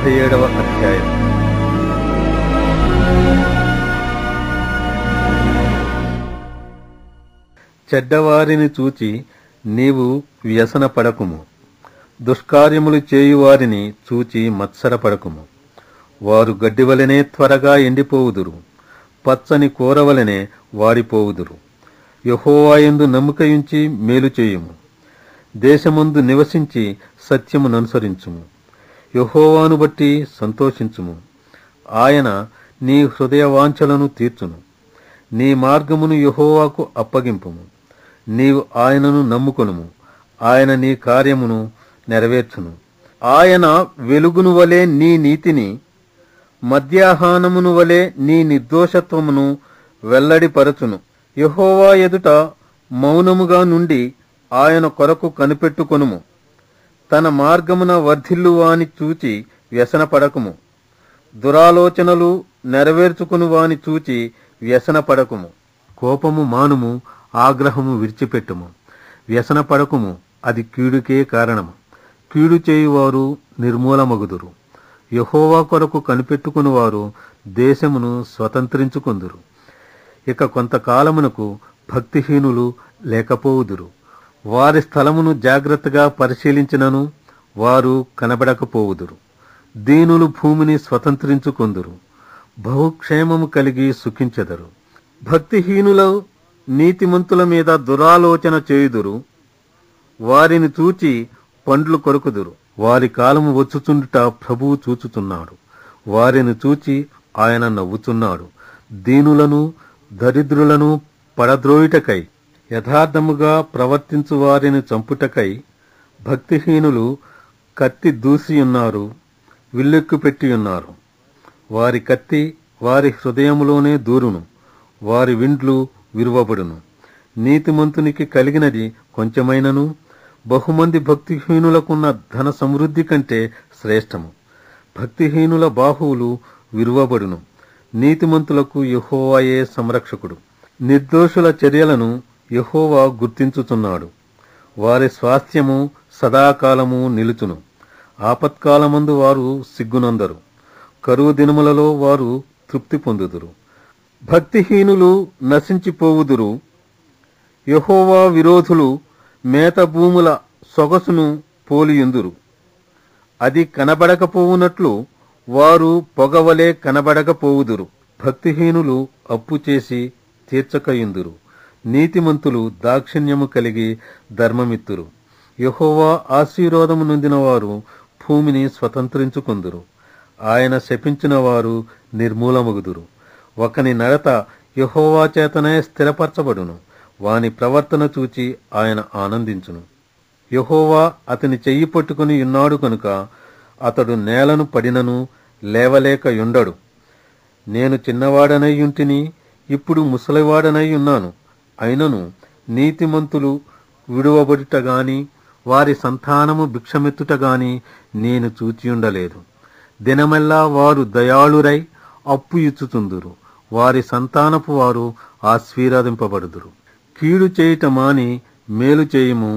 47వ అధ్యాయం. చెడ్డవారిని చూచి నీవు వ్యసనపడకుము, దుష్కార్యములు చేయువారిని చూచి మత్సరపడకుము. వారు గడ్డివలనే త్వరగా ఎండిపోవుదురు, పచ్చని కూరవలనే వాడిపోవుదురు. యెహోవాయందు నమ్మికయుంచి మేలు చేయుము, దేశమందు నివసించి సత్యముననుసరించుము. యెహోవాను బట్టి సంతోషించుము, ఆయన నీ హృదయవాంఛలను తీర్చును. నీ మార్గమును యెహోవాకు అప్పగింపుము, నీవు ఆయనను నమ్ముకొనుము, ఆయన నీ కార్యమును నెరవేర్చును. ఆయన వెలుగును వలె నీ నీతిని, మధ్యాహ్నమును వలె నీ నిర్దోషత్వమును వెల్లడిపరచును. యెహోవా ఎదుట మౌనముగా నుండి ఆయన కొరకు కనిపెట్టుకొనుము. తన మార్గమున వర్ధిల్లువాని చూచి వ్యసనపడకుము, దురాలోచనలు నెరవేర్చుకుని వాని చూచి వ్యసనపడకుము. కోపము మానుము, ఆగ్రహము విడిచిపెట్టుము. వ్యసనపడకుము, అది కీడుకే కారణము. కీడు చేయువారు నిర్మూలమగుదురు. యెహోవా కొరకు కనిపెట్టుకునివారు దేశమును స్వతంత్రించుకొందురు. ఇక కొంతకాలమునకు భక్తిహీనులు లేకపోవుదురు. వారి స్థలమును జాగ్రత్తగా పరిశీలించినను వారు కనబడకపోవుదురు. దీనులు భూమిని స్వతంత్రించుకొందురు, బహుక్షేమము కలిగి సుఖించెదరు. భక్తిహీనులు నీతిమంతుల మీద దురాలోచన చేయుదురు, వారిని చూచి పండ్లు కొరుకుదురు. వారి కాలము వచ్చుచుండుట ప్రభువు చూచుచున్నాడు, వారిని చూచి ఆయన నవ్వుచున్నాడు. దీనులను దరిద్రులను పడద్రోయుటకై, యథార్థముగా ప్రవర్తించు వారిని చంపుటకై భక్తిహీనులు కత్తి దూసియున్నారు, విల్లెక్కు పెట్టియున్నారు. వారి కత్తి వారి హృదయములోనే దూరును, వారి విండ్లు విరువబడును. నీతిమంతునికి కలిగినది కొంచెమైనను బహుమంది భక్తిహీనులకున్న ధన సమృద్ధి కంటే శ్రేష్టము. భక్తిహీనుల బాహువులు విరువబడును, నీతిమంతులకు యెహోవాయే సంరక్షకుడు. నిర్దోషుల చర్యలను యెహోవా గుర్తించుచున్నాడు, వారి స్వాస్థ్యము సదాకాలము నిలుచును. ఆపత్కాలమందు వారు సిగ్గునందరు, కరువు దినములలో వారు తృప్తి పొందుదురు. భక్తిహీనులు నశించిపోవుదురు, యెహోవా విరోధులు మేత భూముల సొగసును పోలియుందురు. అది కనబడకపోవునట్లు వారు పొగవలే కనబడకపోవుదురు. భక్తిహీనులు అప్పు చేసి తీర్చకయుందురు, నీతిమంతులు దాక్షిణ్యము కలిగి ధర్మమిత్తురు. యెహోవా ఆశీర్వాదము నొందిన వారు భూమిని స్వతంత్రించుకొందురు, ఆయన శపించిన వారు నిర్మూలమగుదురు. ఒకని నడత యెహోవా చేతనే స్థిరపరచబడును, వాని ప్రవర్తన చూచి ఆయన ఆనందించును. యెహోవా అతని చెయ్యి పట్టుకుని ఉన్నాడు కనుక అతడు నేలను పడినను లేవలేక యుండడు. నేను చిన్నవాడనై యుంటిని, ఇప్పుడు ముసలివాడనై ఉన్నాను. అయినను నీతిమంతులు విడువబడుటగాని వారి సంతానము భిక్షమెత్తుటగాని నేను చూచియుండలేదు. దినమెల్లా వారు దయాళురై అప్పు ఇచ్చుచుందురు, వారి సంతానపు వారు ఆశీర్వదింపబడుదురు. కీడు చేయుట మాని మేలు చేయుము,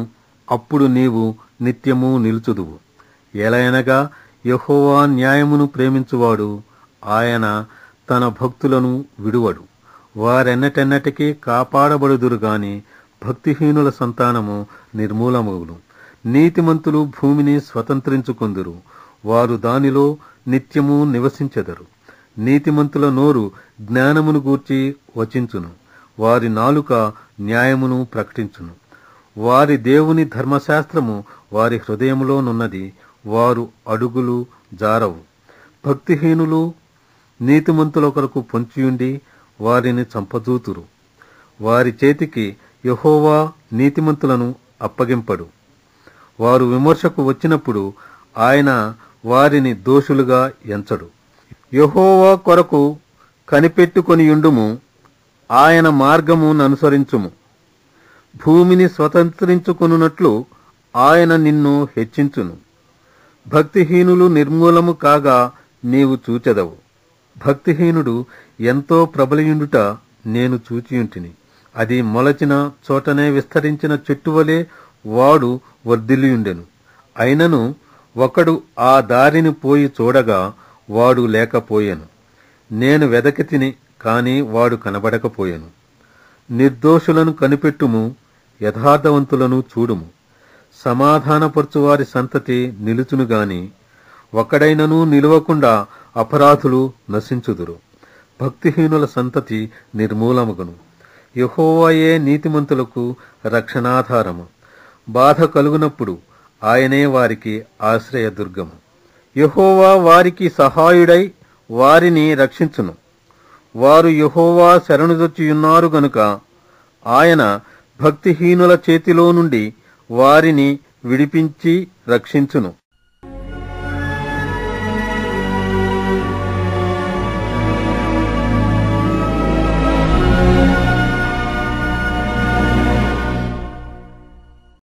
అప్పుడు నీవు నిత్యము నిలుచుదువు. ఎలయనగా యెహోవా న్యాయమును ప్రేమించువాడు, ఆయన తన భక్తులను విడువడు. వారెన్నటెన్నటికీ కాపాడబడుదురు గాని భక్తిహీనుల సంతానము నిర్మూలమగును. నీతిమంతులు భూమిని స్వతంత్రించుకొందురు, వారు దానిలో నిత్యము నివసించెదరు. నీతిమంతుల నోరు జ్ఞానమును గూర్చి వచించును, వారి నాలుక న్యాయమును ప్రకటించును. వారి దేవుని ధర్మశాస్త్రము వారి హృదయములోనున్నది, వారు అడుగులు జారవు. భక్తిహీనులు నీతిమంతుల కొరకు పొంచియుండి వారిని చంపజూతురు. వారి చేతికి యెహోవా నీతిమంతులను అప్పగింపడు. వారు విమర్శకు వచ్చినప్పుడు ఆయన వారిని దోషులుగా ఎంచడు. యెహోవా కొరకు కనిపెట్టుకొనియుండుము, ఆయన మార్గమును అనుసరించుము. భూమిని స్వతంత్రించుకొనున్నట్లు ఆయన నిన్ను హెచ్చించును. భక్తిహీనులు నిర్మూలము కాగా నీవు చూచెదవు. భక్తిహీనుడు ఎంతో ప్రబలియుండుట నేను చూచియుంటిని. అది మొలచిన చోటనే విస్తరించిన చెట్టువలే వాడు వర్ధిల్లియుండెను. అయినను ఒకడు ఆ దారిని పోయి చూడగా వాడు లేకపోయెను. నేను వెదకితిని, కాని వాడు కనబడకపోయెను. నిర్దోషులను కనిపెట్టుము, యథార్థవంతులను చూడుము. సమాధానపరచువారి సంతతి నిలుచునుగాని ఒకడైనను నిలువకుండా అపరాధులు నశించుదురు. భక్తిహీనుల సంతతి నిర్మూలమగును. యెహోవాయే నీతిమంతులకు రక్షణాధారము. బాధ కలుగునప్పుడు ఆయనే వారికి ఆశ్రయదుర్గము. యెహోవా వారికి సహాయుడై వారిని రక్షించును. వారు యెహోవా శరణుజొచ్చియున్నారు గనుక ఆయన భక్తిహీనుల చేతిలో నుండి వారిని విడిపించి రక్షించును.